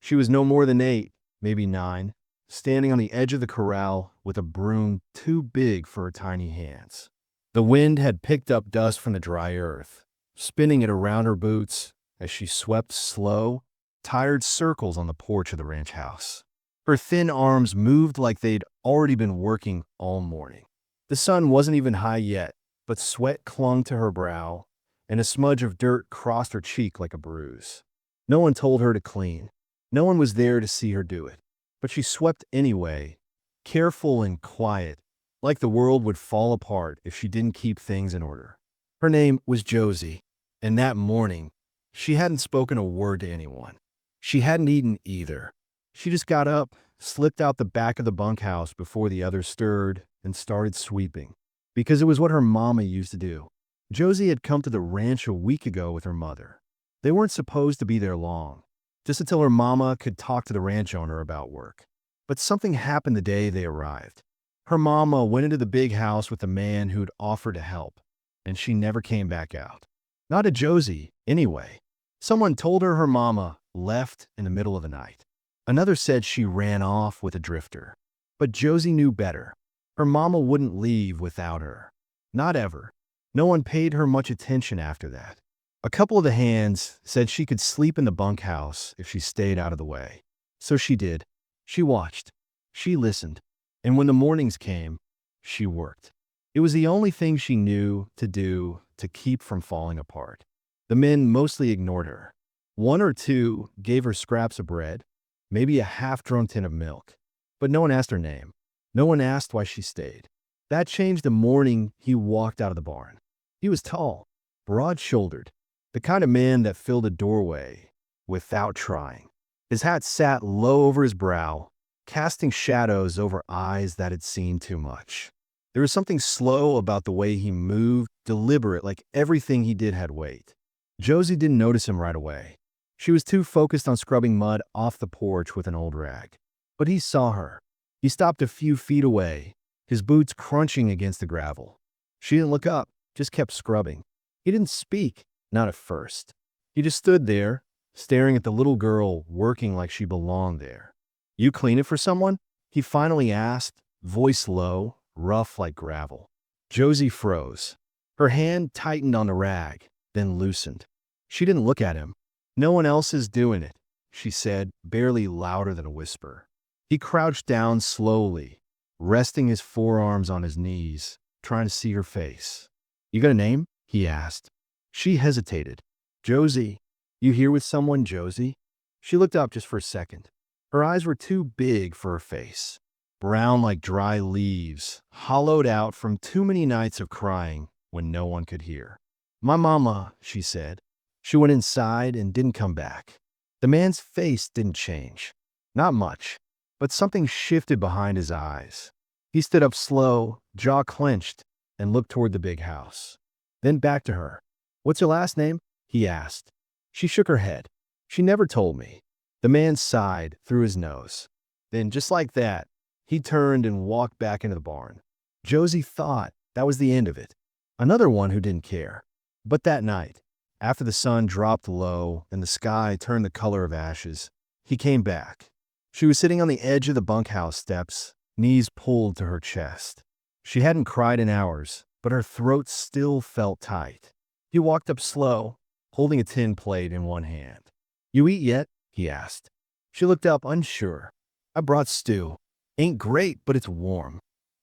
She was no more than 8, maybe 9, standing on the edge of the corral with a broom too big for her tiny hands. The wind had picked up dust from the dry earth, spinning it around her boots as she swept slow, tired circles on the porch of the ranch house. Her thin arms moved like they'd already been working all morning. The sun wasn't even high yet, but sweat clung to her brow, and a smudge of dirt crossed her cheek like a bruise. No one told her to clean. No one was there to see her do it. But she swept anyway, careful and quiet, like the world would fall apart if she didn't keep things in order. Her name was Josie, and that morning, she hadn't spoken a word to anyone. She hadn't eaten either. She just got up, slipped out the back of the bunkhouse before the others stirred, and started sweeping. Because it was what her mama used to do. Josie had come to the ranch a week ago with her mother. They weren't supposed to be there long, just until her mama could talk to the ranch owner about work. But something happened the day they arrived. Her mama went into the big house with a man who'd offered to help, and she never came back out. Not to Josie, anyway. Someone told her mama left in the middle of the night. Another said she ran off with a drifter. But Josie knew better. Her mama wouldn't leave without her. Not ever. No one paid her much attention after that. A couple of the hands said she could sleep in the bunkhouse if she stayed out of the way. So she did. She watched. She listened. And when the mornings came, she worked. It was the only thing she knew to do to keep from falling apart. The men mostly ignored her. One or two gave her scraps of bread, maybe a half-drunk tin of milk. But no one asked her name. No one asked why she stayed. That changed the morning he walked out of the barn. He was tall, broad-shouldered, the kind of man that filled a doorway without trying. His hat sat low over his brow, casting shadows over eyes that had seen too much. There was something slow about the way he moved, deliberate, like everything he did had weight. Josie didn't notice him right away. She was too focused on scrubbing mud off the porch with an old rag. But he saw her. He stopped a few feet away, his boots crunching against the gravel. She didn't look up, just kept scrubbing. He didn't speak, not at first. He just stood there, staring at the little girl working like she belonged there. "You clean it for someone?" he finally asked, voice low, rough like gravel. Josie froze. Her hand tightened on the rag, then loosened. She didn't look at him. "No one else is doing it," she said, barely louder than a whisper. He crouched down slowly, resting his forearms on his knees, trying to see her face. "You got a name?" he asked. She hesitated. "Josie. You here with someone, Josie?" She looked up just for a second. Her eyes were too big for her face. Brown like dry leaves, hollowed out from too many nights of crying when no one could hear. "My mama," she said. She went inside and didn't come back. The man's face didn't change. Not much. But something shifted behind his eyes. He stood up slow, jaw clenched, and looked toward the big house. Then back to her. "What's your last name?" he asked. She shook her head. "She never told me." The man sighed through his nose. Then, just like that, he turned and walked back into the barn. Josie thought that was the end of it. Another one who didn't care. But that night, after the sun dropped low and the sky turned the color of ashes, he came back. She was sitting on the edge of the bunkhouse steps, knees pulled to her chest. She hadn't cried in hours, but her throat still felt tight. He walked up slow, holding a tin plate in one hand. "You eat yet?" he asked. She looked up, unsure. "I brought stew. Ain't great, but it's warm."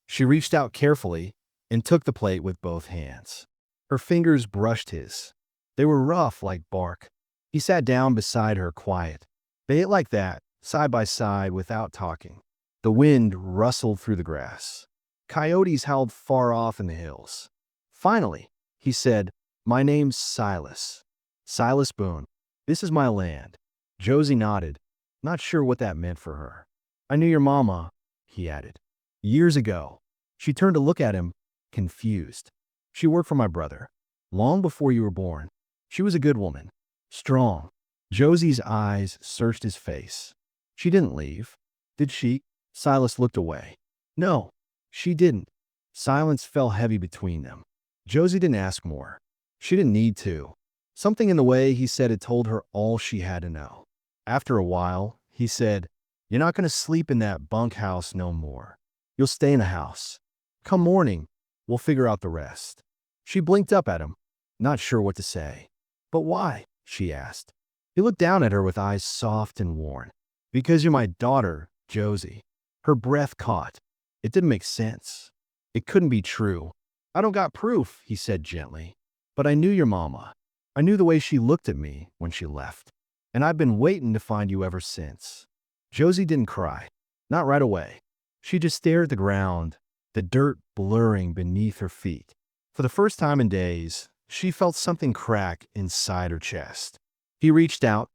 She reached out carefully and took the plate with both hands. Her fingers brushed his. They were rough like bark. He sat down beside her, quiet. They ate like that, side by side, without talking. The wind rustled through the grass. Coyotes howled far off in the hills. Finally, he said, "My name's Silas. Silas Boone. This is my land." Josie nodded, not sure what that meant for her. "I knew your mama," he added. "Years ago." She turned to look at him, confused. "She worked for my brother, long before you were born. She was a good woman, strong." Josie's eyes searched his face. "She didn't leave, did she?" Silas looked away. "No, she didn't." Silence fell heavy between them. Josie didn't ask more. She didn't need to. Something in the way he said it told her all she had to know. After a while, he said, "You're not going to sleep in that bunkhouse no more. You'll stay in the house. Come morning, we'll figure out the rest." She blinked up at him, not sure what to say. "But why?" she asked. He looked down at her with eyes soft and worn. "Because you're my daughter, Josie." Her breath caught. It didn't make sense. It couldn't be true. "I don't got proof," he said gently. "But I knew your mama. I knew the way she looked at me when she left. And I've been waiting to find you ever since." Josie didn't cry. Not right away. She just stared at the ground, the dirt blurring beneath her feet. For the first time in days, she felt something crack inside her chest. He reached out,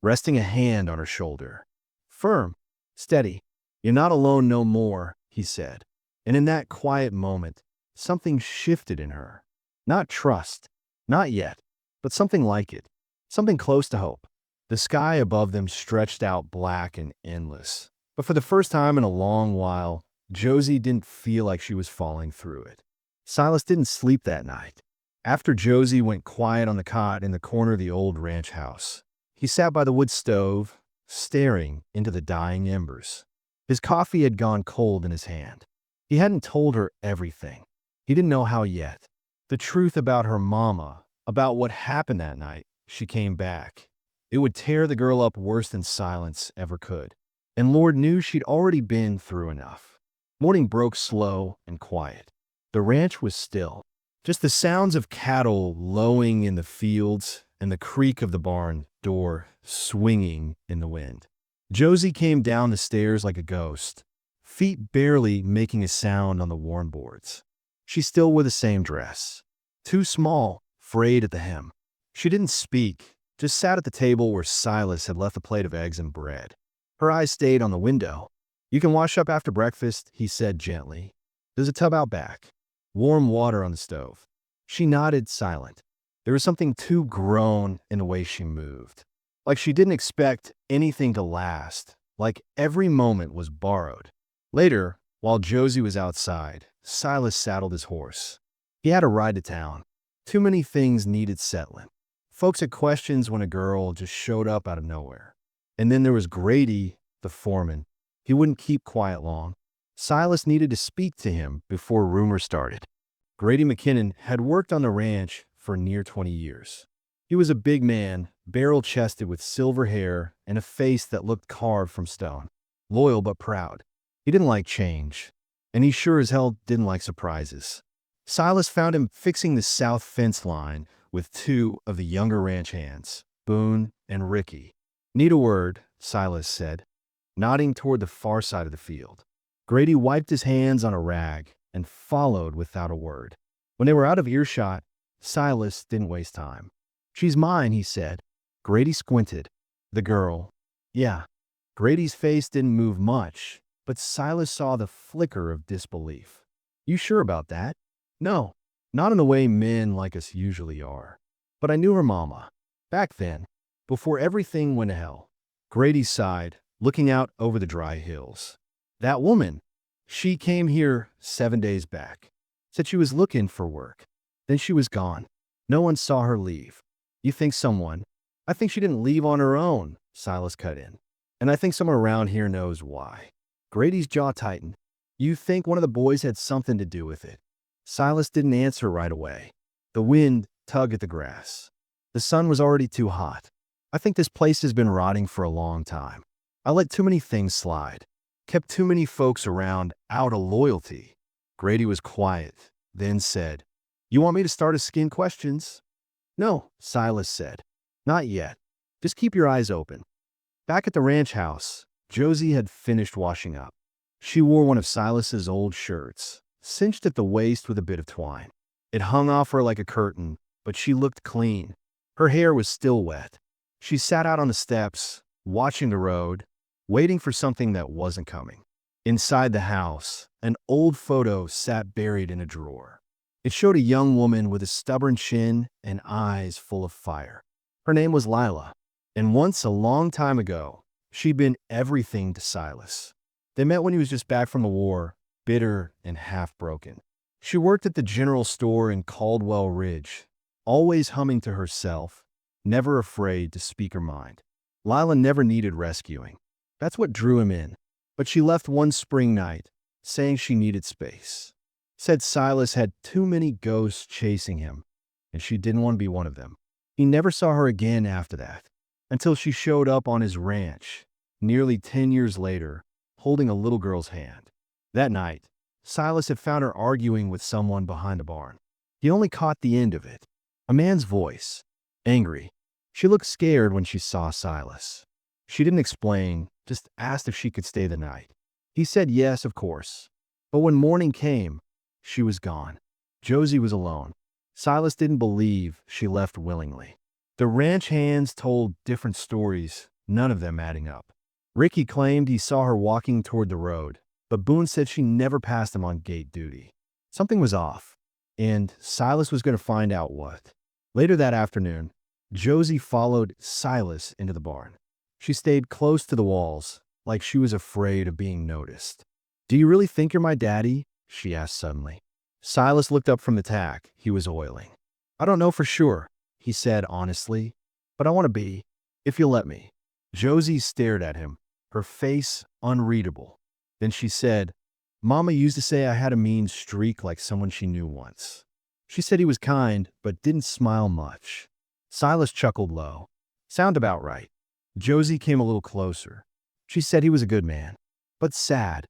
resting a hand on her shoulder. Firm, steady. "You're not alone no more," he said. And in that quiet moment, something shifted in her. Not trust, not yet, but something like it. Something close to hope. The sky above them stretched out black and endless. But for the first time in a long while, Josie didn't feel like she was falling through it. Silas didn't sleep that night. After Josie went quiet on the cot in the corner of the old ranch house, he sat by the wood stove, staring into the dying embers. His coffee had gone cold in his hand. He hadn't told her everything. He didn't know how yet. The truth about her mama, about what happened that night she came back. It would tear the girl up worse than silence ever could. And Lord knew she'd already been through enough. Morning broke slow and quiet. The ranch was still. Just the sounds of cattle lowing in the fields and the creak of the barn door swinging in the wind. Josie came down the stairs like a ghost, feet barely making a sound on the worn boards. She still wore the same dress, too small, frayed at the hem. She didn't speak, just sat at the table where Silas had left a plate of eggs and bread. Her eyes stayed on the window. "You can wash up after breakfast," he said gently. "There's a tub out back. Warm water on the stove." She nodded, silent. There was something too grown in the way she moved. Like she didn't expect anything to last, like every moment was borrowed. Later, while Josie was outside, Silas saddled his horse. He had a ride to town. Too many things needed settling. Folks had questions when a girl just showed up out of nowhere. And then there was Grady, the foreman. He wouldn't keep quiet long. Silas needed to speak to him before rumors started. Grady McKinnon had worked on the ranch for near 20 years. He was a big man, barrel-chested with silver hair and a face that looked carved from stone. Loyal but proud. He didn't like change, and he sure as hell didn't like surprises. Silas found him fixing the south fence line with two of the younger ranch hands, Boone and Ricky. "Need a word," Silas said, nodding toward the far side of the field. Grady wiped his hands on a rag and followed without a word. When they were out of earshot, Silas didn't waste time. "She's mine," he said. Grady squinted. "The girl." "Yeah." Grady's face didn't move much, but Silas saw the flicker of disbelief. "You sure about that?" "No, not in the way men like us usually are. But I knew her mama. Back then, before everything went to hell." Grady sighed, looking out over the dry hills. "That woman, she came here 7 days back. Said she was looking for work. Then she was gone. No one saw her leave." "You think someone—" "I think she didn't leave on her own," Silas cut in. "And I think someone around here knows why." Grady's jaw tightened. "You think one of the boys had something to do with it?" Silas didn't answer right away. The wind tugged at the grass. The sun was already too hot. "I think this place has been rotting for a long time. I let too many things slide. Kept too many folks around out of loyalty." Grady was quiet, then said, "You want me to start asking questions?" "No," Silas said. "Not yet. Just keep your eyes open." Back at the ranch house, Josie had finished washing up. She wore one of Silas's old shirts, cinched at the waist with a bit of twine. It hung off her like a curtain, but she looked clean. Her hair was still wet. She sat out on the steps, watching the road, waiting for something that wasn't coming. Inside the house, an old photo sat buried in a drawer. It showed a young woman with a stubborn chin and eyes full of fire. Her name was Lila, and once a long time ago, she'd been everything to Silas. They met when he was just back from the war, bitter and half-broken. She worked at the general store in Caldwell Ridge, always humming to herself, never afraid to speak her mind. Lila never needed rescuing. That's what drew him in. But she left one spring night, saying she needed space. Said Silas had too many ghosts chasing him, and she didn't want to be one of them. He never saw her again after that, until she showed up on his ranch, nearly 10 years later, holding a little girl's hand. That night, Silas had found her arguing with someone behind the barn. He only caught the end of it. A man's voice. Angry. She looked scared when she saw Silas. She didn't explain, just asked if she could stay the night. He said yes, of course. But when morning came, she was gone. Josie was alone. Silas didn't believe she left willingly. The ranch hands told different stories, none of them adding up. Ricky claimed he saw her walking toward the road, but Boone said she never passed him on gate duty. Something was off, and Silas was going to find out what. Later that afternoon, Josie followed Silas into the barn. She stayed close to the walls, like she was afraid of being noticed. "Do you really think you're my daddy?" she asked suddenly. Silas looked up from the tack he was oiling. "I don't know for sure," he said honestly, "but I want to be, if you'll let me." Josie stared at him, her face unreadable. Then she said, "Mama used to say I had a mean streak like someone she knew once." She said he was kind, but didn't smile much. Silas chuckled low. "Sound about right." Josie came a little closer. She said he was a good man, but sad.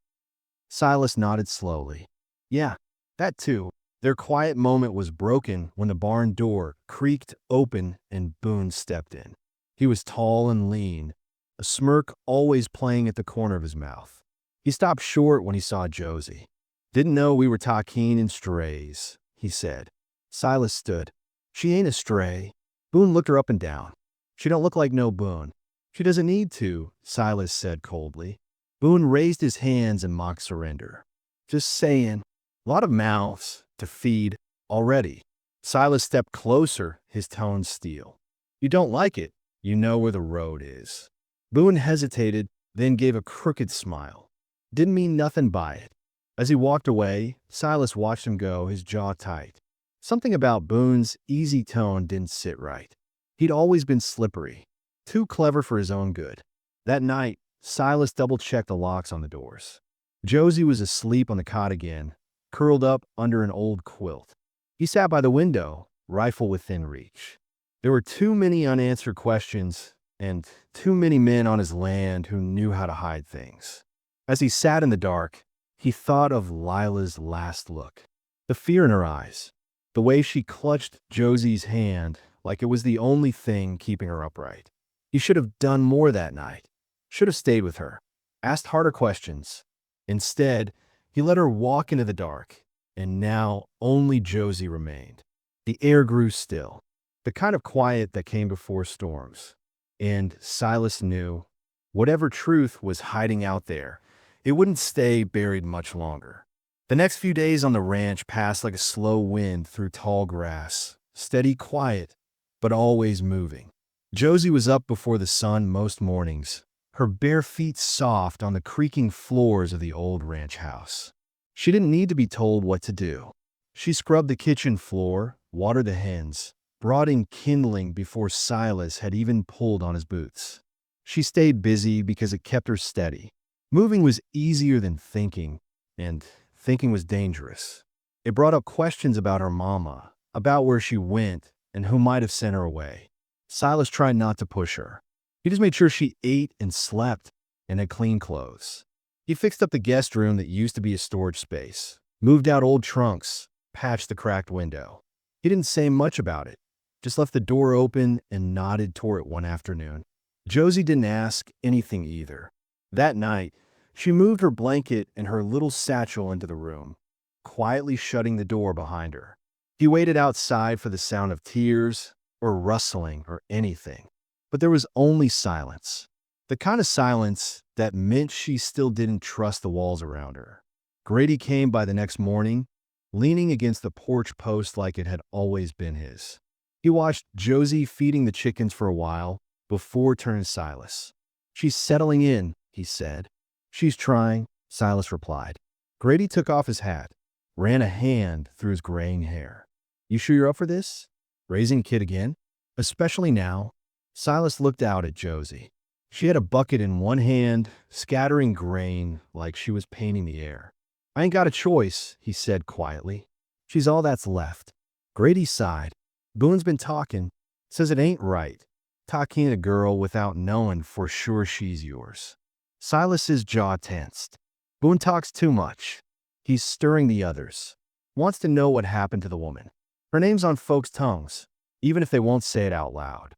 Silas nodded slowly. "Yeah, that too." Their quiet moment was broken when the barn door creaked open and Boone stepped in. He was tall and lean, a smirk always playing at the corner of his mouth. He stopped short when he saw Josie. "Didn't know we were talking in strays," he said. Silas stood. "She ain't a stray." Boone looked her up and down. "She don't look like no Boone." "She doesn't need to," Silas said coldly. Boone raised his hands in mock surrender. "Just saying. A lot of mouths to feed already." Silas stepped closer, his tone steel. "You don't like it. You know where the road is." Boone hesitated, then gave a crooked smile. Didn't mean nothing by it. As he walked away, Silas watched him go, his jaw tight. Something about Boone's easy tone didn't sit right. He'd always been slippery, too clever for his own good. That night, Silas double-checked the locks on the doors. Josie was asleep on the cot again, curled up under an old quilt. He sat by the window, rifle within reach. There were too many unanswered questions and too many men on his land who knew how to hide things. As he sat in the dark, he thought of Lila's last look. The fear in her eyes. The way she clutched Josie's hand like it was the only thing keeping her upright. He should have done more that night. Should have stayed with her. Asked harder questions. Instead, he let her walk into the dark, and now only Josie remained. The air grew still, the kind of quiet that came before storms. And Silas knew, whatever truth was hiding out there, it wouldn't stay buried much longer. The next few days on the ranch passed like a slow wind through tall grass, steady, quiet, but always moving. Josie was up before the sun most mornings, her bare feet soft on the creaking floors of the old ranch house. She didn't need to be told what to do. She scrubbed the kitchen floor, watered the hens, brought in kindling before Silas had even pulled on his boots. She stayed busy because it kept her steady. Moving was easier than thinking, and thinking was dangerous. It brought up questions about her mama, about where she went, and who might have sent her away. Silas tried not to push her. He just made sure she ate and slept and had clean clothes. He fixed up the guest room that used to be a storage space, moved out old trunks, patched the cracked window. He didn't say much about it, just left the door open and nodded toward it one afternoon. Josie didn't ask anything either. That night, she moved her blanket and her little satchel into the room, quietly shutting the door behind her. He waited outside for the sound of tears or rustling or anything, but there was only silence. The kind of silence that meant she still didn't trust the walls around her. Grady came by the next morning, leaning against the porch post like it had always been his. He watched Josie feeding the chickens for a while before turning to Silas. "She's settling in," he said. "She's trying," Silas replied. Grady took off his hat, ran a hand through his graying hair. "You sure you're up for this? Raising a kid again? Especially now?" Silas looked out at Josie. She had a bucket in one hand, scattering grain like she was painting the air. I ain't got a choice, he said quietly. She's all that's left. Grady sighed. Boone's been talking. Says it ain't right. Talking to a girl without knowing for sure she's yours. Silas's jaw tensed. Boone talks too much. He's stirring the others. Wants to know what happened to the woman. Her name's on folks' tongues, even if they won't say it out loud.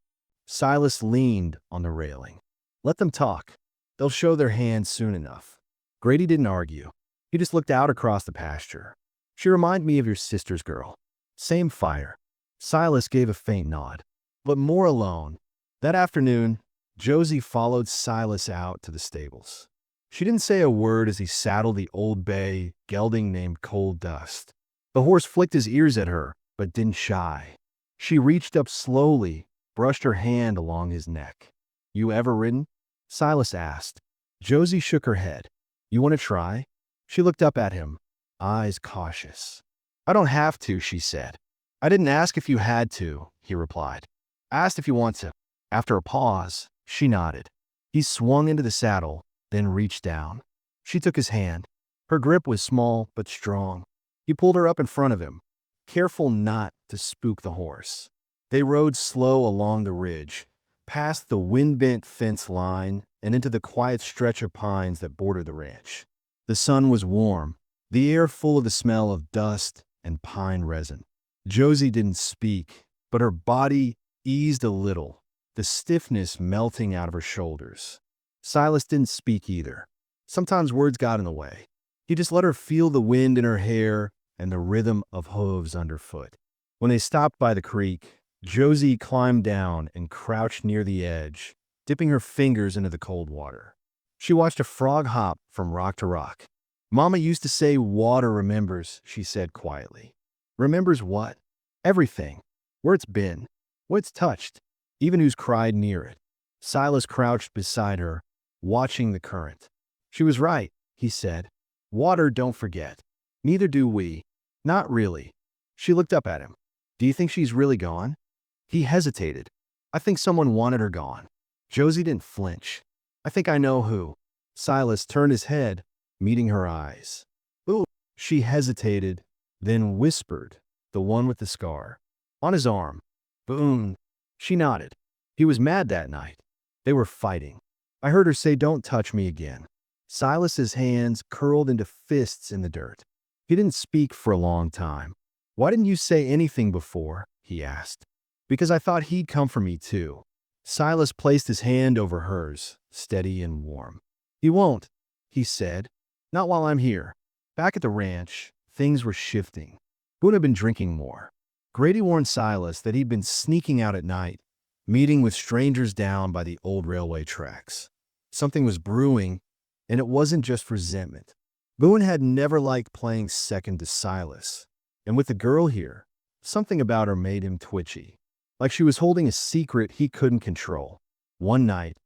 Silas leaned on the railing. Let them talk. They'll show their hands soon enough. Grady didn't argue. He just looked out across the pasture. She reminded me of your sister's girl. Same fire. Silas gave a faint nod. But more alone. That afternoon, Josie followed Silas out to the stables. She didn't say a word as he saddled the old bay gelding named Cold Dust. The horse flicked his ears at her, but didn't shy. She reached up slowly, brushed her hand along his neck. You ever ridden? Silas asked. Josie shook her head. You want to try? She looked up at him, eyes cautious. I don't have to, she said. I didn't ask if you had to, he replied. I asked if you want to. After a pause, she nodded. He swung into the saddle, then reached down. She took his hand. Her grip was small but strong. He pulled her up in front of him, careful not to spook the horse. They rode slow along the ridge, past the wind-bent fence line and into the quiet stretch of pines that bordered the ranch. The sun was warm, the air full of the smell of dust and pine resin. Josie didn't speak, but her body eased a little, the stiffness melting out of her shoulders. Silas didn't speak either. Sometimes words got in the way. He just let her feel the wind in her hair and the rhythm of hooves underfoot. When they stopped by the creek, Josie climbed down and crouched near the edge, dipping her fingers into the cold water. She watched a frog hop from rock to rock. Mama used to say water remembers, she said quietly. Remembers what? Everything. Where it's been, what it's touched, even who's cried near it. Silas crouched beside her, watching the current. She was right, he said. Water don't forget. Neither do we. Not really. She looked up at him. Do you think she's really gone? He hesitated. I think someone wanted her gone. Josie didn't flinch. I think I know who. Silas turned his head, meeting her eyes. Ooh. She hesitated, then whispered, the one with the scar. On his arm. Boone. She nodded. He was mad that night. They were fighting. I heard her say, don't touch me again. Silas's hands curled into fists in the dirt. He didn't speak for a long time. Why didn't you say anything before? He asked. Because I thought he'd come for me too. Silas placed his hand over hers, steady and warm. He won't, he said. Not while I'm here. Back at the ranch, things were shifting. Boone had been drinking more. Grady warned Silas that he'd been sneaking out at night, meeting with strangers down by the old railway tracks. Something was brewing, and it wasn't just resentment. Boone had never liked playing second to Silas, and with the girl here, something about her made him twitchy, like she was holding a secret he couldn't control. One night,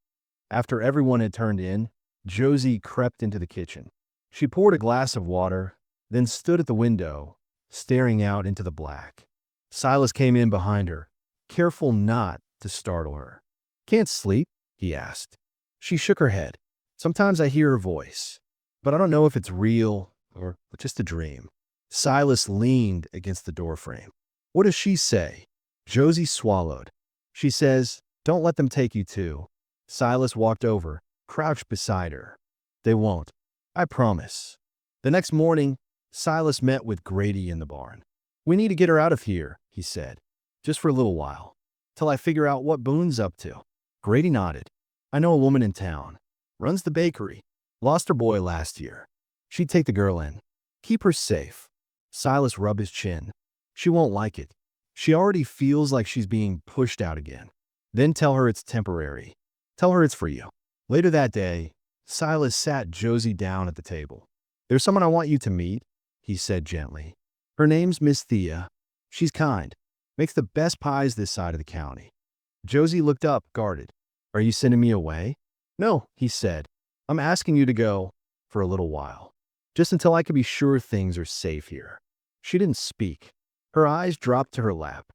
after everyone had turned in, Josie crept into the kitchen. She poured a glass of water, then stood at the window, staring out into the black. Silas came in behind her, careful not to startle her. Can't sleep? He asked. She shook her head. Sometimes I hear her voice, but I don't know if it's real or just a dream. Silas leaned against the doorframe. What does she say? Josie swallowed. She says, don't let them take you too. Silas walked over, crouched beside her. They won't. I promise. The next morning, Silas met with Grady in the barn. We need to get her out of here, he said. Just for a little while. Till I figure out what Boone's up to. Grady nodded. I know a woman in town. Runs the bakery. Lost her boy last year. She'd take the girl in. Keep her safe. Silas rubbed his chin. She won't like it. She already feels like she's being pushed out again. Then tell her it's temporary. Tell her it's for you. Later that day, Silas sat Josie down at the table. There's someone I want you to meet, he said gently. Her name's Miss Thea. She's kind. Makes the best pies this side of the county. Josie looked up, guarded. Are you sending me away? No, he said. I'm asking you to go for a little while. Just until I can be sure things are safe here. She didn't speak. Her eyes dropped to her lap.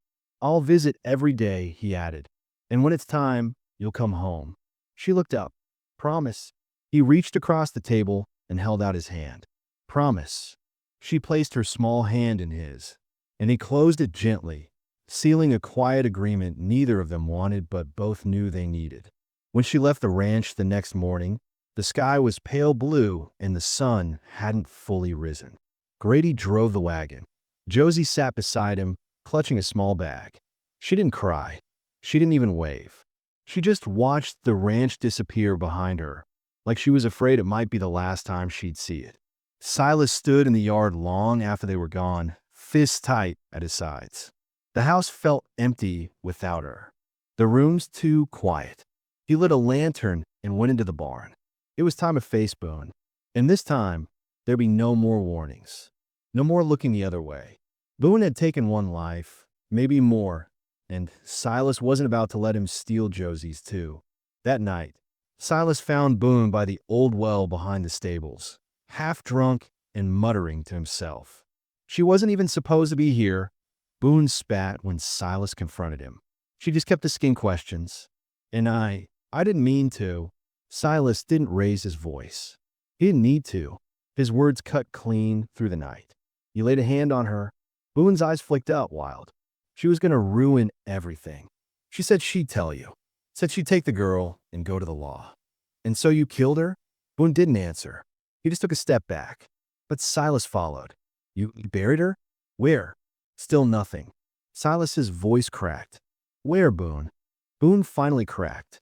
I'll visit every day, he added. And when it's time, you'll come home. She looked up. Promise. He reached across the table and held out his hand. Promise. She placed her small hand in his, and he closed it gently, sealing a quiet agreement neither of them wanted but both knew they needed. When she left the ranch the next morning, the sky was pale blue and the sun hadn't fully risen. Grady drove the wagon. Josie sat beside him, clutching a small bag. She didn't cry. She didn't even wave. She just watched the ranch disappear behind her, like she was afraid it might be the last time she'd see it. Silas stood in the yard long after they were gone, fists tight at his sides. The house felt empty without her. The rooms too quiet. He lit a lantern and went into the barn. It was time to face Boone. And this time, there'd be no more warnings. No more looking the other way. Boone had taken one life, maybe more, and Silas wasn't about to let him steal Josie's too. That night, Silas found Boone by the old well behind the stables, half drunk and muttering to himself. She wasn't even supposed to be here. Boone spat when Silas confronted him. She just kept asking questions. And I didn't mean to. Silas didn't raise his voice. He didn't need to. His words cut clean through the night. He laid a hand on her. Boone's eyes flicked out wild. She was going to ruin everything. She said she'd tell you. Said she'd take the girl and go to the law. And so you killed her? Boone didn't answer. He just took a step back. But Silas followed. You buried her? Where? Still nothing. Silas's voice cracked. Where, Boone? Boone finally cracked.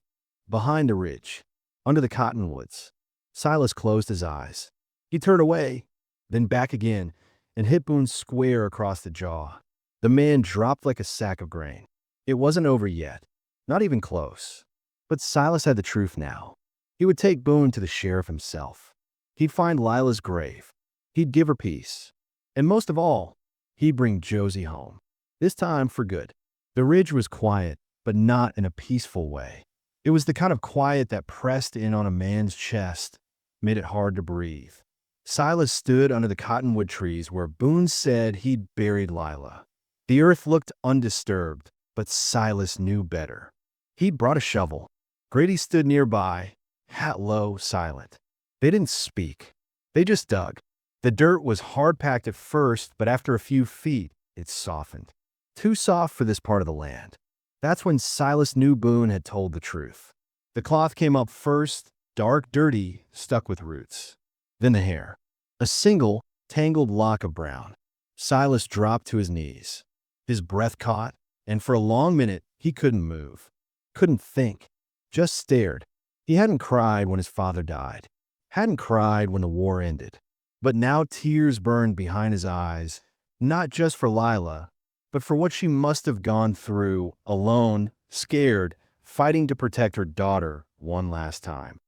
Behind a ridge. Under the cottonwoods. Silas closed his eyes. He turned away, then back again, and hit Boone square across the jaw. The man dropped like a sack of grain. It wasn't over yet. Not even close. But Silas had the truth now. He would take Boone to the sheriff himself. He'd find Lila's grave. He'd give her peace. And most of all, he'd bring Josie home. This time for good. The ridge was quiet, but not in a peaceful way. It was the kind of quiet that pressed in on a man's chest, made it hard to breathe. Silas stood under the cottonwood trees where Boone said he'd buried Lila. The earth looked undisturbed, but Silas knew better. He'd brought a shovel. Grady stood nearby, hat low, silent. They didn't speak. They just dug. The dirt was hard-packed at first, but after a few feet, it softened. Too soft for this part of the land. That's when Silas knew Boone had told the truth. The cloth came up first, dark, dirty, stuck with roots. Then the hair. A single, tangled lock of brown. Silas dropped to his knees. His breath caught, and for a long minute, he couldn't move. Couldn't think. Just stared. He hadn't cried when his father died. Hadn't cried when the war ended. But now tears burned behind his eyes, not just for Lila, but for what she must have gone through, alone, scared, fighting to protect her daughter one last time.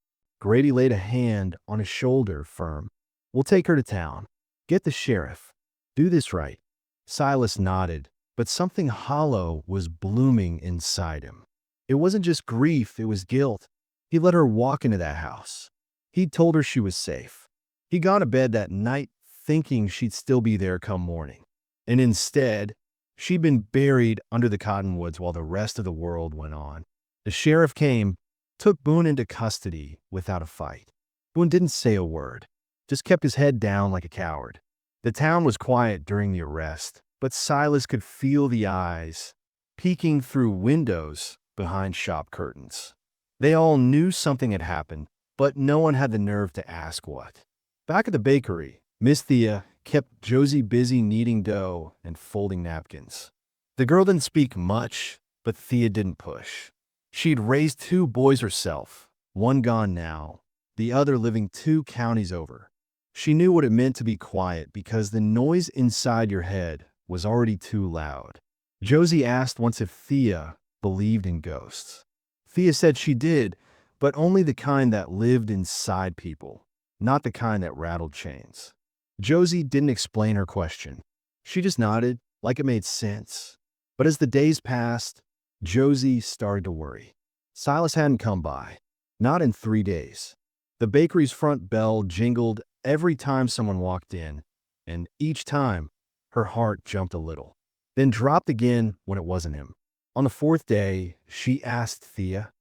Grady laid a hand on his shoulder, firm. We'll take her to town. Get the sheriff. Do this right. Silas nodded, but something hollow was blooming inside him. It wasn't just grief, it was guilt. He let her walk into that house. He'd told her she was safe. He'd gone to bed that night thinking she'd still be there come morning. And instead, she'd been buried under the cottonwoods while the rest of the world went on. The sheriff came, took Boone into custody without a fight. Boone didn't say a word, just kept his head down like a coward. The town was quiet during the arrest, but Silas could feel the eyes peeking through windows behind shop curtains. They all knew something had happened, but no one had the nerve to ask what. Back at the bakery, Miss Thea kept Josie busy kneading dough and folding napkins. The girl didn't speak much, but Thea didn't push. She'd raised 2 boys herself, one gone now, the other living 2 counties over. She knew what it meant to be quiet because the noise inside your head was already too loud. Josie asked once if Thea believed in ghosts. Thea said she did, but only the kind that lived inside people, not the kind that rattled chains. Josie didn't explain her question. She just nodded, like it made sense. But as the days passed, Josie started to worry. Silas hadn't come by. Not in 3 days. The bakery's front bell jingled every time someone walked in, and each time, her heart jumped a little. Then dropped again when it wasn't him. On the 4th day, she asked Thea,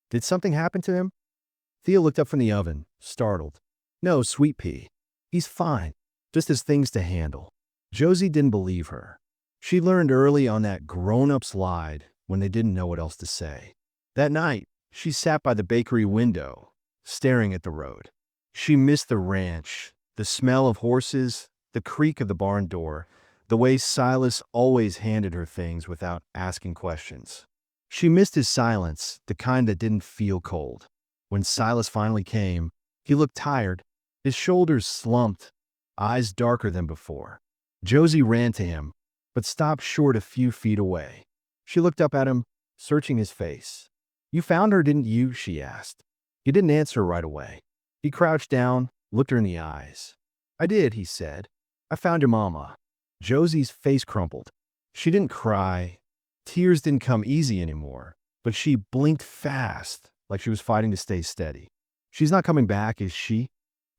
"Did something happen to him?" Thea looked up from the oven, startled. No, sweet pea. He's fine. Just has things to handle. Josie didn't believe her. She learned early on that grown-ups lied when they didn't know what else to say. That night, she sat by the bakery window, staring at the road. She missed the ranch, the smell of horses, the creak of the barn door, the way Silas always handed her things without asking questions. She missed his silence, the kind that didn't feel cold. When Silas finally came, he looked tired, his shoulders slumped, eyes darker than before. Josie ran to him, but stopped short a few feet away. She looked up at him, searching his face. "You found her, didn't you?" she asked. He didn't answer right away. He crouched down, looked her in the eyes. "I did," he said. "I found your mama." Josie's face crumpled. She didn't cry. Tears didn't come easy anymore, but she blinked fast, like she was fighting to stay steady. "She's not coming back, is she?"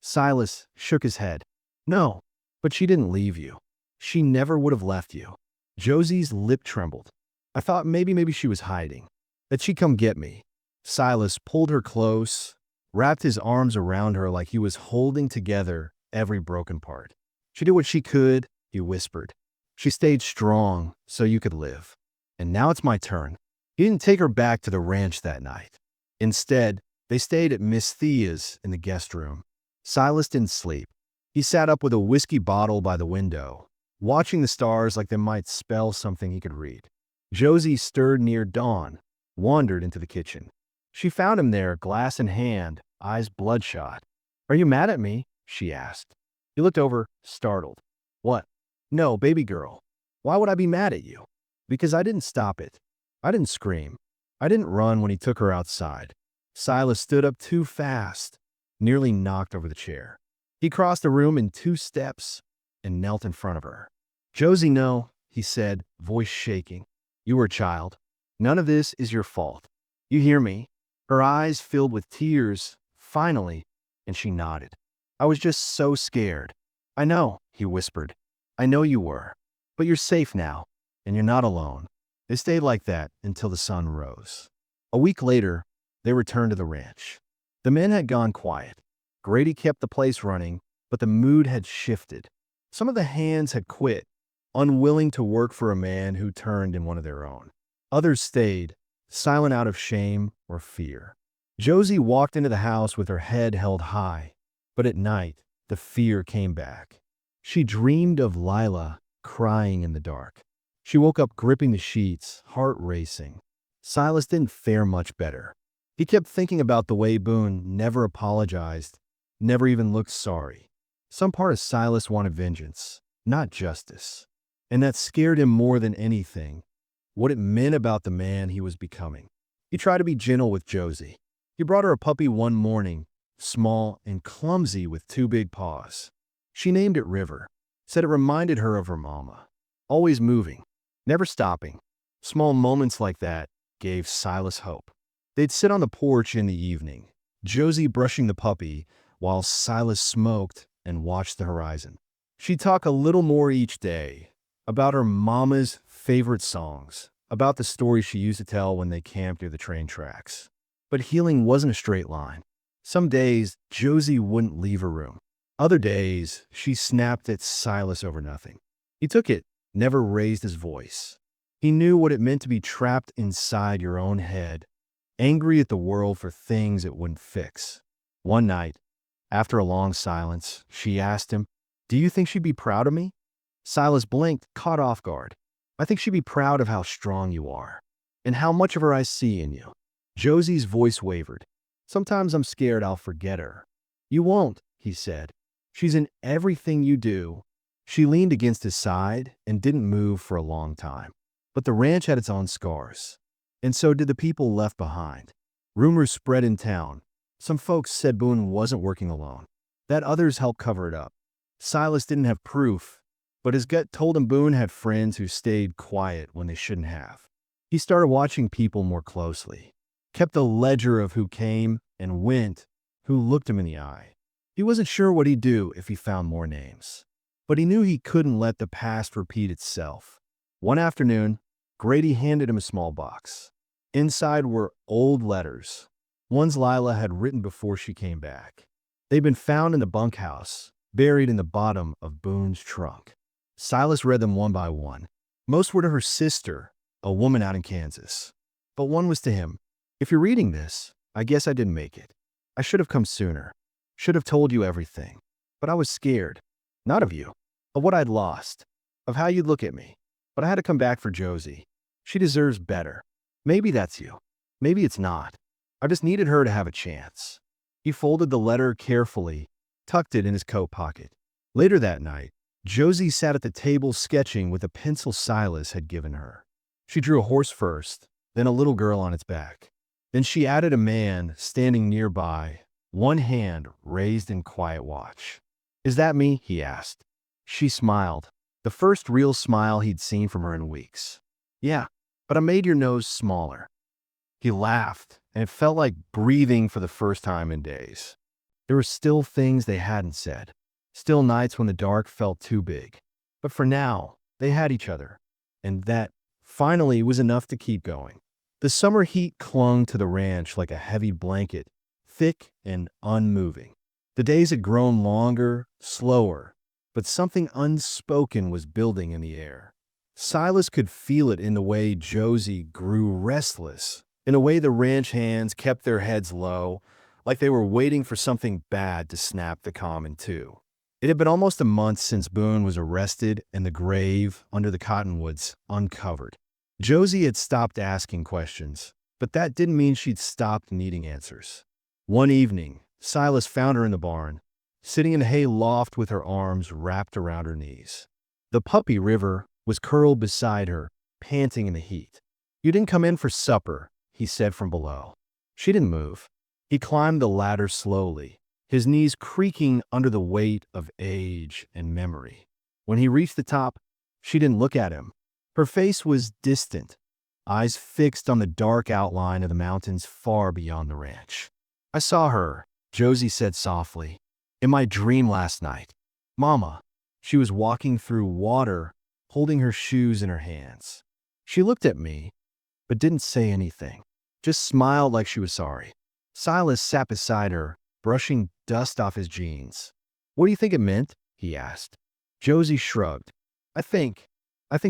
Silas shook his head. "No, but she didn't leave you. She never would have left you." Josie's lip trembled. "I thought maybe she was hiding, that she'd come get me." Silas pulled her close, wrapped his arms around her like he was holding together every broken part. "She did what she could," he whispered. "She stayed strong so you could live. And now it's my turn." He didn't take her back to the ranch that night. Instead, they stayed at Miss Thea's in the guest room. Silas didn't sleep. He sat up with a whiskey bottle by the window, watching the stars like they might spell something he could read. Josie stirred near dawn, wandered into the kitchen. She found him there, glass in hand, eyes bloodshot. "Are you mad at me?" she asked. He looked over, startled. "What?" "No, baby girl. Why would I be mad at you?" "Because I didn't stop it. I didn't scream. I didn't run when he took her outside." Silas stood up too fast, nearly knocked over the chair. He crossed the room in 2 steps and knelt in front of her. "Josie, no," he said, voice shaking. "You were a child. None of this is your fault. You hear me?" Her eyes filled with tears, finally, and she nodded. "I was just so scared." "I know," he whispered. "I know you were. But you're safe now, and you're not alone." They stayed like that until the sun rose. A week later, they returned to the ranch. The men had gone quiet. Grady kept the place running, but the mood had shifted. Some of the hands had quit, unwilling to work for a man who turned in one of their own. Others stayed, silent out of shame or fear. Josie walked into the house with her head held high, but at night, the fear came back. She dreamed of Lila crying in the dark. She woke up gripping the sheets, heart racing. Silas didn't fare much better. He kept thinking about the way Boone never apologized, never even looked sorry. Some part of Silas wanted vengeance, not justice. And that scared him more than anything, what it meant about the man he was becoming. He tried to be gentle with Josie. He brought her a puppy one morning, small and clumsy with 2 big paws. She named it River, said it reminded her of her mama. Always moving, never stopping. Small moments like that gave Silas hope. They'd sit on the porch in the evening, Josie brushing the puppy while Silas smoked and watched the horizon. She'd talk a little more each day, about her mama's favorite songs, about the stories she used to tell when they camped near the train tracks. But healing wasn't a straight line. Some days, Josie wouldn't leave her room. Other days, she snapped at Silas over nothing. He took it, never raised his voice. He knew what it meant to be trapped inside your own head, angry at the world for things it wouldn't fix. One night, after a long silence, she asked him, "Do you think she'd be proud of me?" Silas blinked, caught off guard. "I think she'd be proud of how strong you are, and how much of her I see in you." Josie's voice wavered. "Sometimes I'm scared I'll forget her." "You won't," he said. "She's in everything you do." She leaned against his side and didn't move for a long time. But the ranch had its own scars, and so did the people left behind. Rumors spread in town. Some folks said Boone wasn't working alone, that others helped cover it up. Silas didn't have proof, but his gut told him Boone had friends who stayed quiet when they shouldn't have. He started watching people more closely, kept a ledger of who came and went, who looked him in the eye. He wasn't sure what he'd do if he found more names, but he knew he couldn't let the past repeat itself. One afternoon, Grady handed him a small box. Inside were old letters, Ones Lila had written before she came back. They'd been found in the bunkhouse, buried in the bottom of Boone's trunk. Silas read them one by one. Most were to her sister, a woman out in Kansas. But one was to him. If you're reading this, I guess I didn't make it. I should have come sooner. Should have told you everything. But I was scared. Not of you. Of what I'd lost. Of how you'd look at me. But I had to come back for Josie. She deserves better. Maybe that's you. Maybe it's not. I just needed her to have a chance. He folded the letter carefully, tucked it in his coat pocket. Later that night, Josie sat at the table sketching with a pencil Silas had given her. She drew a horse first, then a little girl on its back. Then she added a man standing nearby, one hand raised in quiet watch. "Is that me?" he asked. She smiled, the first real smile he'd seen from her in weeks. "Yeah, but I made your nose smaller." He laughed, and it felt like breathing for the first time in days. There were still things they hadn't said, still nights when the dark felt too big. But for now, they had each other, and that, finally, was enough to keep going. The summer heat clung to the ranch like a heavy blanket, thick and unmoving. The days had grown longer, slower, but something unspoken was building in the air. Silas could feel it in the way Josie grew restless, in a way the ranch hands kept their heads low, like they were waiting for something bad to snap the calm in two. It had been almost a month since Boone was arrested and the grave under the cottonwoods uncovered. Josie had stopped asking questions, but that didn't mean she'd stopped needing answers. One evening, Silas found her in the barn, sitting in a hay loft with her arms wrapped around her knees. The puppy River was curled beside her, panting in the heat. "You didn't come in for supper," he said from below. She didn't move. He climbed the ladder slowly, his knees creaking under the weight of age and memory. When he reached the top, she didn't look at him. Her face was distant, eyes fixed on the dark outline of the mountains far beyond the ranch. "I saw her," Josie said softly, "in my dream last night. Mama." She was walking through water, holding her shoes in her hands. She looked at me, but didn't say anything, just smiled like she was sorry. Silas sat beside her, brushing dust off his jeans. "What do you think it meant?" he asked. Josie shrugged. I think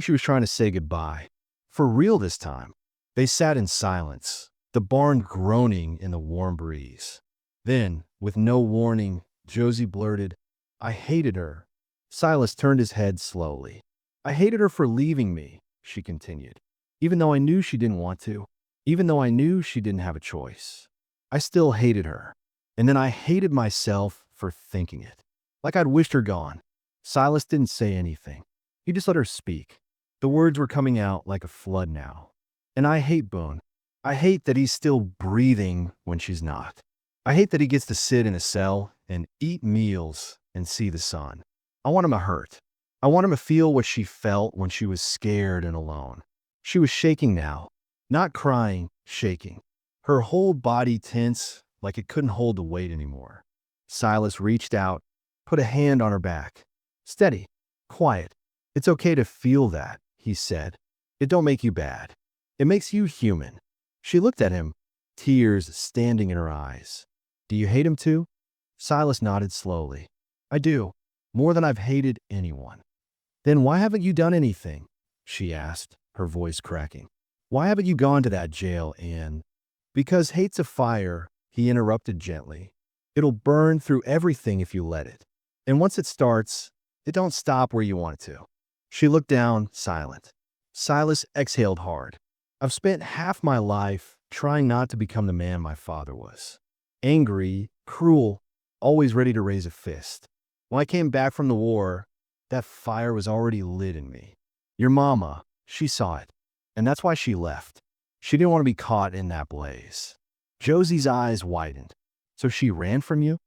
she was trying to say goodbye. For real this time." They sat in silence, the barn groaning in the warm breeze. Then, with no warning, Josie blurted, "I hated her." Silas turned his head slowly. "I hated her for leaving me," she continued. "Even though I knew she didn't want to. Even though I knew she didn't have a choice. I still hated her. And then I hated myself for thinking it. Like I'd wished her gone." Silas didn't say anything. He just let her speak. The words were coming out like a flood now. "And I hate Boone. I hate that he's still breathing when she's not. I hate that he gets to sit in a cell and eat meals and see the sun. I want him to hurt. I want him to feel what she felt when she was scared and alone." She was shaking now. Not crying, shaking. Her whole body tense, like it couldn't hold the weight anymore. Silas reached out, put a hand on her back. "Steady. Quiet. It's okay to feel that," he said. "It don't make you bad. It makes you human." She looked at him, tears standing in her eyes. "Do you hate him too?" Silas nodded slowly. "I do. More than I've hated anyone." "Then why haven't you done anything?" she asked, her voice cracking. "Why haven't you gone to that jail and—" "Because hate's a fire," he interrupted gently. "It'll burn through everything if you let it. And once it starts, it don't stop where you want it to." She looked down, silent. Silas exhaled hard. "I've spent half my life trying not to become the man my father was. Angry, cruel, always ready to raise a fist. When I came back from the war, that fire was already lit in me. Your mama, she saw it. And that's why she left. She didn't want to be caught in that blaze." Josie's eyes widened. "So she ran from you?"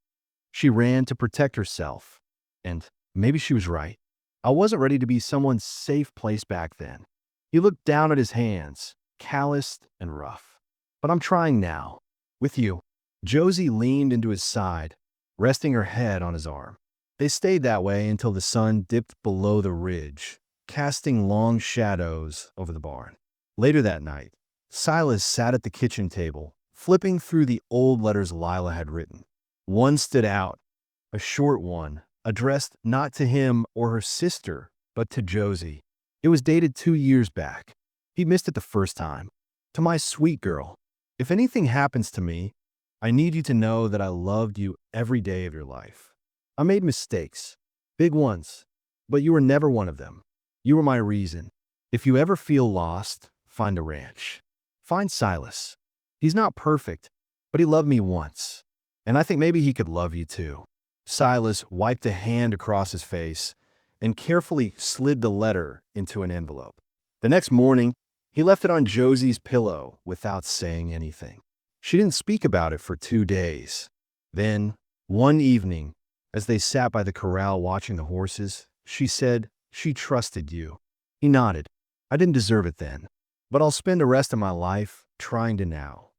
"She ran to protect herself. And maybe she was right. I wasn't ready to be someone's safe place back then." He looked down at his hands, calloused and rough. "But I'm trying now. With you." Josie leaned into his side, resting her head on his arm. They stayed that way until the sun dipped below the ridge, casting long shadows over the barn. Later that night, Silas sat at the kitchen table, flipping through the old letters Lila had written. One stood out, a short one, addressed not to him or her sister, but to Josie. It was dated 2 years back. He missed it the first time. To my sweet girl, if anything happens to me, I need you to know that I loved you every day of your life. I made mistakes, big ones, but you were never one of them. You were my reason. If you ever feel lost, find a ranch. Find Silas. He's not perfect, but he loved me once. And I think maybe he could love you too. Silas wiped a hand across his face and carefully slid the letter into an envelope. The next morning, he left it on Josie's pillow without saying anything. She didn't speak about it for 2 days. Then, one evening, as they sat by the corral watching the horses, she said she trusted you. He nodded. I didn't deserve it then, but I'll spend the rest of my life trying to now.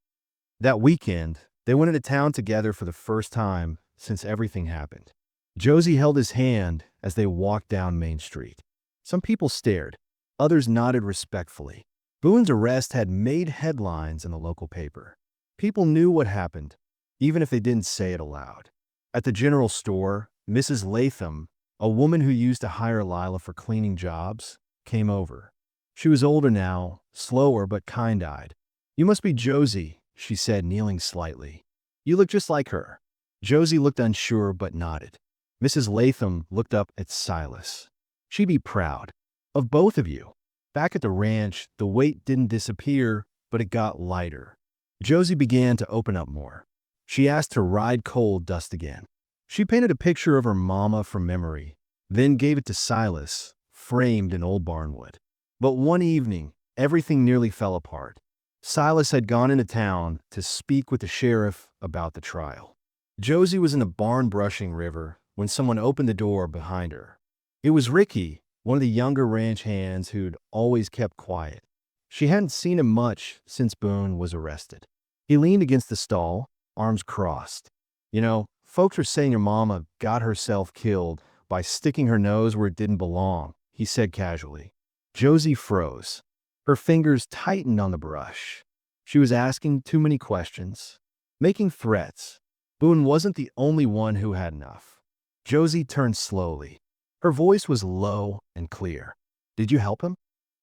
That weekend, they went into town together for the first time since everything happened. Josie held his hand as they walked down Main Street. Some people stared. Others nodded respectfully. Boone's arrest had made headlines in the local paper. People knew what happened, even if they didn't say it aloud. At the general store, Mrs. Latham, a woman who used to hire Lila for cleaning jobs, came over. She was older now, slower but kind-eyed. You must be Josie, she said, kneeling slightly. You look just like her. Josie looked unsure but nodded. Mrs. Latham looked up at Silas. She'd be proud of both of you. Back at the ranch, the weight didn't disappear, but it got lighter. Josie began to open up more. She asked to ride coal dust again. She painted a picture of her mama from memory, then gave it to Silas, framed in old barnwood. But one evening, everything nearly fell apart. Silas had gone into town to speak with the sheriff about the trial. Josie was in the barn brushing River when someone opened the door behind her. It was Ricky, one of the younger ranch hands who'd always kept quiet. She hadn't seen him much since Boone was arrested. He leaned against the stall, arms crossed. You know, folks are saying your mama got herself killed by sticking her nose where it didn't belong, he said casually. Josie froze. Her fingers tightened on the brush. She was asking too many questions, making threats. Boone wasn't the only one who had enough. Josie turned slowly. Her voice was low and clear. Did you help him?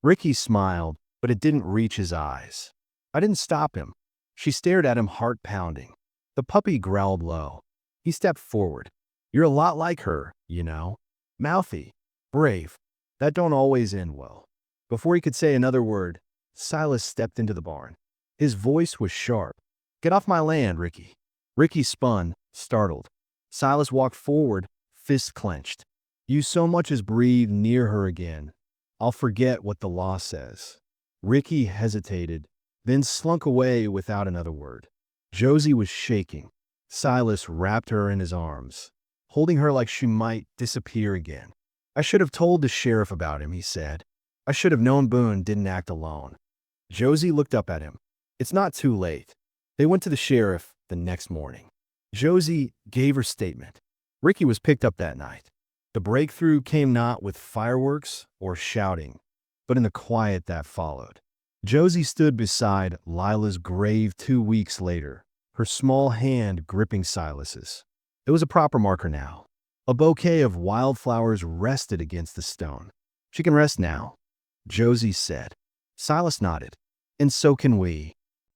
Ricky smiled, but it didn't reach his eyes. I didn't stop him. She stared at him, heart pounding. The puppy growled low. He stepped forward. You're a lot like her, you know. Mouthy, brave. That don't always end well. Before he could say another word, Silas stepped into the barn. His voice was sharp. Get off my land, Ricky. Ricky spun, startled. Silas walked forward, fists clenched. You so much as breathe near her again, I'll forget what the law says. Ricky hesitated, then slunk away without another word. Josie was shaking. Silas wrapped her in his arms, holding her like she might disappear again. I should have told the sheriff about him, he said. I should have known Boone didn't act alone. Josie looked up at him. It's not too late. They went to the sheriff the next morning. Josie gave her statement. Ricky was picked up that night. The breakthrough came not with fireworks or shouting, but in the quiet that followed. Josie stood beside Lila's grave 2 weeks later, her small hand gripping Silas's. It was a proper marker now. A bouquet of wildflowers rested against the stone. She can rest now, Josie said. Silas nodded. And so can we.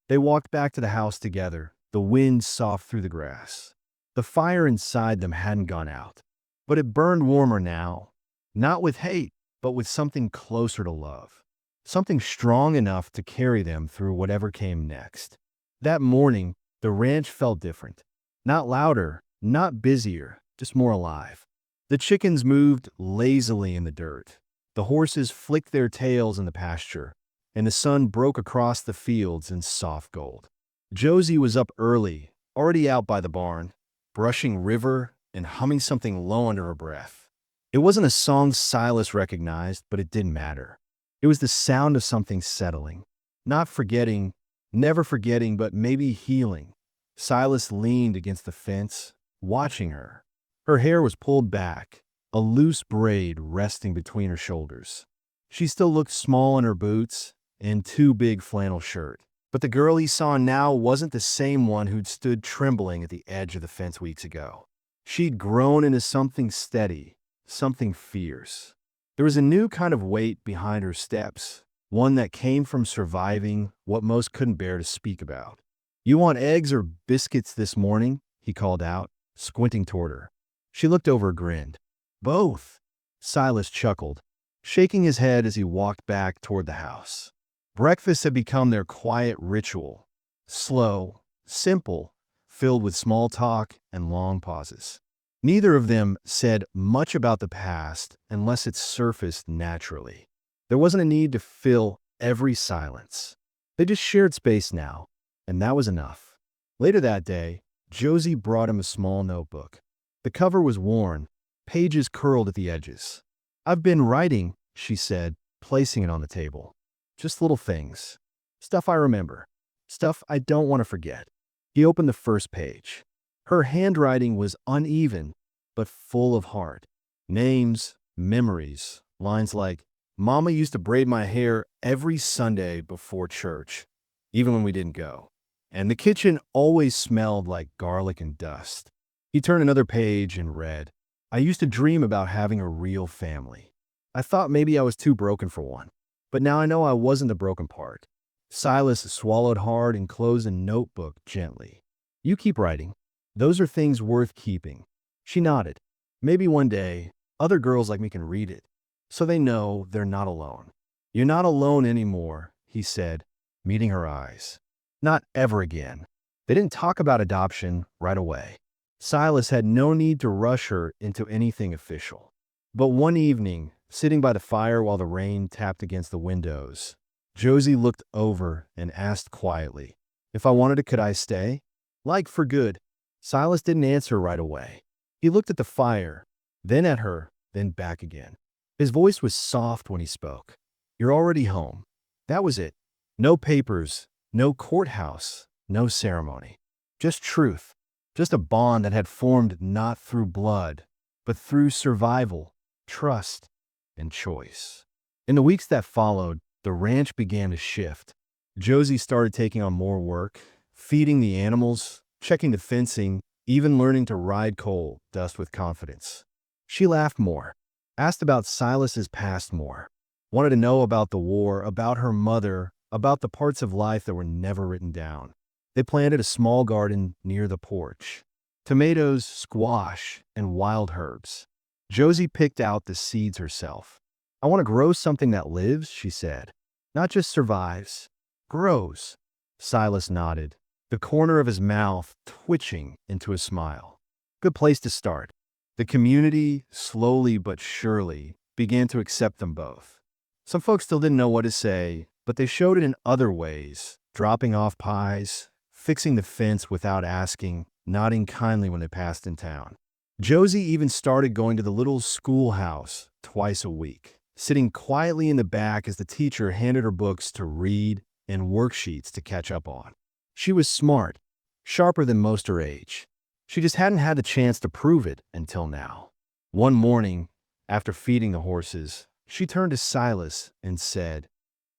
They walked back to the house together, the wind soft through the grass. The fire inside them hadn't gone out, but it burned warmer now, not with hate, but with something closer to love, something strong enough to carry them through whatever came next. That morning, the ranch felt different. Not louder, not busier, just more alive. The chickens moved lazily in the dirt. The horses flicked their tails in the pasture, and the sun broke across the fields in soft gold. Josie was up early, already out by the barn, brushing River and humming something low under her breath. It wasn't a song Silas recognized, but it didn't matter. It was the sound of something settling. Not forgetting, never forgetting, but maybe healing. Silas leaned against the fence, watching her. Her hair was pulled back, a loose braid resting between her shoulders. She still looked small in her boots and too big flannel shirt. But the girl he saw now wasn't the same one who'd stood trembling at the edge of the fence weeks ago. She'd grown into something steady, something fierce. There was a new kind of weight behind her steps, one that came from surviving what most couldn't bear to speak about. "You want eggs or biscuits this morning?" he called out, squinting toward her. She looked over and grinned. "Both." Silas chuckled, shaking his head as he walked back toward the house. Breakfast had become their quiet ritual, slow, simple, filled with small talk and long pauses. Neither of them said much about the past unless it surfaced naturally. There wasn't a need to fill every silence. They just shared space now, and that was enough. Later that day, Josie brought him a small notebook. The cover was worn, pages curled at the edges. "I've been writing," she said, placing it on the table. "Just little things. Stuff I remember. Stuff I don't want to forget." He opened the first page. Her handwriting was uneven, but full of heart. Names, memories, lines like, "Mama used to braid my hair every Sunday before church, even when we didn't go. And the kitchen always smelled like garlic and dust." He turned another page and read, "I used to dream about having a real family. I thought maybe I was too broken for one, but now I know I wasn't the broken part." Silas swallowed hard and closed the notebook gently. "You keep writing. Those are things worth keeping." She nodded. "Maybe one day, other girls like me can read it, so they know they're not alone." "You're not alone anymore," he said, meeting her eyes. "Not ever again." They didn't talk about adoption right away. Silas had no need to rush her into anything official. But one evening, sitting by the fire while the rain tapped against the windows, Josie looked over and asked quietly, "If I wanted it, could I stay?" "Like for good." Silas didn't answer right away. He looked at the fire, then at her, then back again. His voice was soft when he spoke. "You're already home." That was it. No papers, no courthouse, no ceremony. Just truth. Just a bond that had formed not through blood, but through survival, trust, and choice. In the weeks that followed, the ranch began to shift. Josie started taking on more work, feeding the animals, checking the fencing, even learning to ride coal dust with confidence. She laughed more, asked about Silas's past more, wanted to know about the war, about her mother, about the parts of life that were never written down. They planted a small garden near the porch. Tomatoes, squash, and wild herbs. Josie picked out the seeds herself. "I want to grow something that lives," she said. "Not just survives, grows." Silas nodded, the corner of his mouth twitching into a smile. Good place to start. The community, slowly but surely, began to accept them both. Some folks still didn't know what to say, but they showed it in other ways, dropping off pies, fixing the fence without asking, nodding kindly when they passed in town. Josie even started going to the little schoolhouse twice a week, sitting quietly in the back as the teacher handed her books to read and worksheets to catch up on. She was smart, sharper than most her age. She just hadn't had the chance to prove it until now. One morning, after feeding the horses, she turned to Silas and said,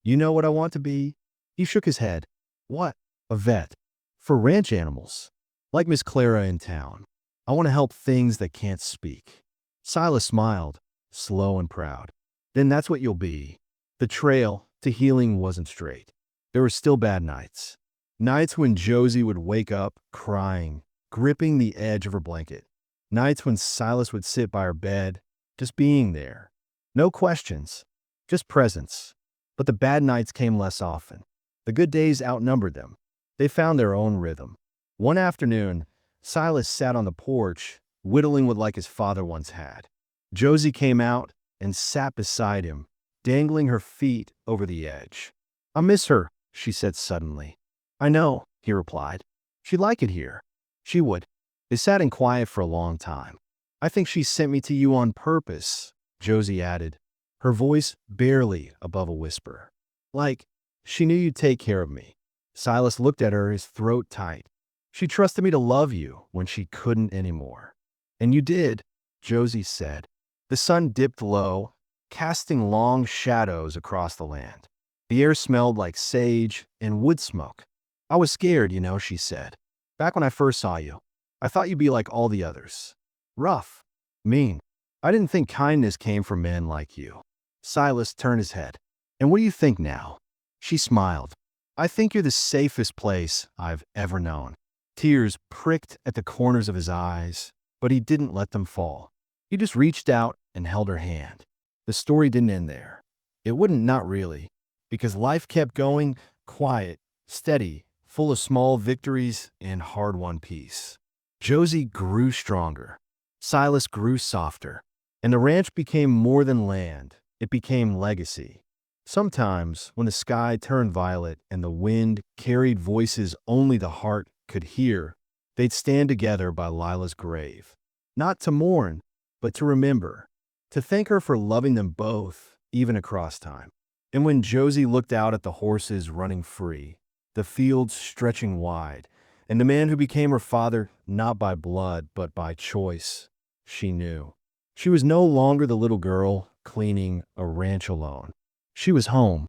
"You know what I want to be?" He shook his head. "What?" "A vet. For ranch animals. Like Miss Clara in town. I want to help things that can't speak." Silas smiled, slow and proud. "Then that's what you'll be." The trail to healing wasn't straight. There were still bad nights. Nights when Josie would wake up crying, gripping the edge of her blanket. Nights when Silas would sit by her bed, just being there. No questions, just presence. But the bad nights came less often. The good days outnumbered them. They found their own rhythm. One afternoon, Silas sat on the porch, whittling wood like his father once had. Josie came out and sat beside him, dangling her feet over the edge. "I miss her," she said suddenly. "I know," he replied. "She'd like it here." "She would." They sat in quiet for a long time. "I think she sent me to you on purpose," Josie added, her voice barely above a whisper. "Like, she knew you'd take care of me." Silas looked at her, his throat tight. "She trusted me to love you when she couldn't anymore." "And you did," Josie said. The sun dipped low, casting long shadows across the land. The air smelled like sage and wood smoke. I was scared, she said. Back when I first saw you, I thought you'd be like all the others. Rough. Mean. I didn't think kindness came from men like you. Silas turned his head. And what do you think now? She smiled. I think you're the safest place I've ever known. Tears pricked at the corners of his eyes, but he didn't let them fall. He just reached out and held her hand. The story didn't end there. It wouldn't, not really, because life kept going, quiet, steady, full of small victories and hard-won peace. Josie grew stronger. Silas grew softer. And the ranch became more than land. It became legacy. Sometimes, when the sky turned violet and the wind carried voices only the heart could hear, they'd stand together by Lila's grave. Not to mourn, but to remember. To thank her for loving them both, even across time. And when Josie looked out at the horses running free, the fields stretching wide, and the man who became her father not by blood but by choice, she knew. She was no longer the little girl cleaning a ranch alone. She was home,